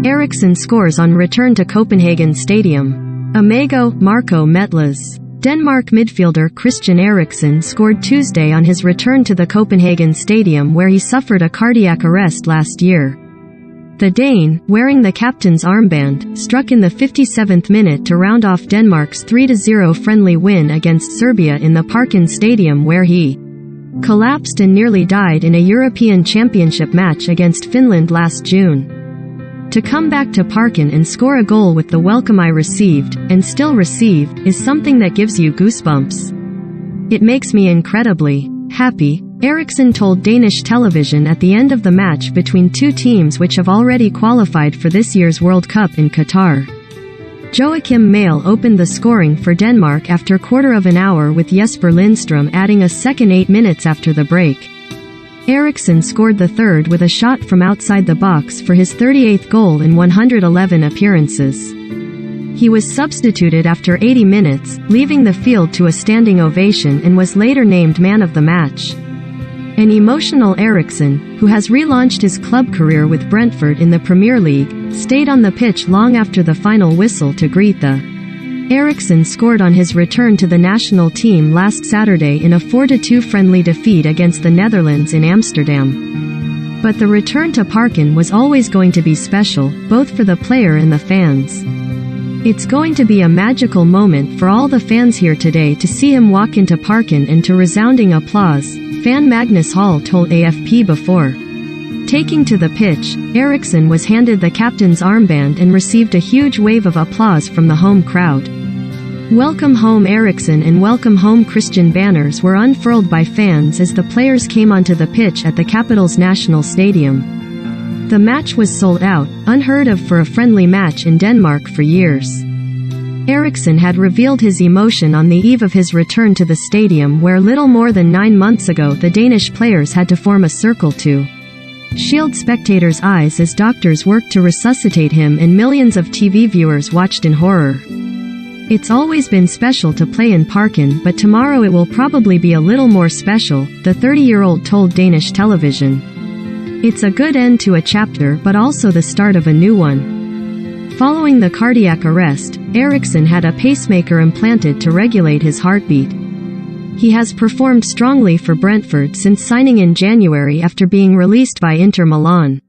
Eriksen scores on return to Copenhagen Stadium. Amago, Marco Metlas. Denmark midfielder Christian Eriksen scored Tuesday on his return to the Copenhagen Stadium where he suffered a cardiac arrest last year. The Dane, wearing the captain's armband, struck in the 57th minute to round off Denmark's 3-0 friendly win against Serbia in the Parken Stadium where he collapsed and nearly died in a European Championship match against Finland last June. To come back to Parken and score a goal with the welcome I received, and still receive, is something that gives you goosebumps. It makes me incredibly happy, Eriksen told Danish television at the end of the match between two teams which have already qualified for this year's World Cup in Qatar. Joachim Mahle opened the scoring for Denmark after quarter of an hour with Jesper Lindstrøm adding a second 8 minutes after the break. Eriksen scored the third with a shot from outside the box for his 38th goal in 111 appearances. He was substituted after 80 minutes, leaving the field to a standing ovation and was later named man of the match. An emotional Eriksen, who has relaunched his club career with Brentford in the Premier League, stayed on the pitch long after the final whistle to greet the Eriksen scored on his return to the national team last Saturday in a 4-2 friendly defeat against the Netherlands in Amsterdam. But the return to Parken was always going to be special, both for the player and the fans. It's going to be a magical moment for all the fans here today to see him walk into Parken and to resounding applause, fan Magnus Hall told AFP before. Taking to the pitch, Eriksen was handed the captain's armband and received a huge wave of applause from the home crowd. Welcome home Eriksen and welcome home Christian banners were unfurled by fans as the players came onto the pitch at the capital's national stadium. The match was sold out, unheard of for a friendly match in Denmark for years. Eriksen had revealed his emotion on the eve of his return to the stadium where little more than 9 months ago the Danish players had to form a circle to shield spectators' eyes as doctors worked to resuscitate him and millions of TV viewers watched in horror. It's always been special to play in Parken, but tomorrow it will probably be a little more special, the 30-year-old told Danish television. It's a good end to a chapter but also the start of a new one. Following the cardiac arrest, Eriksen had a pacemaker implanted to regulate his heartbeat. He has performed strongly for Brentford since signing in January after being released by Inter Milan.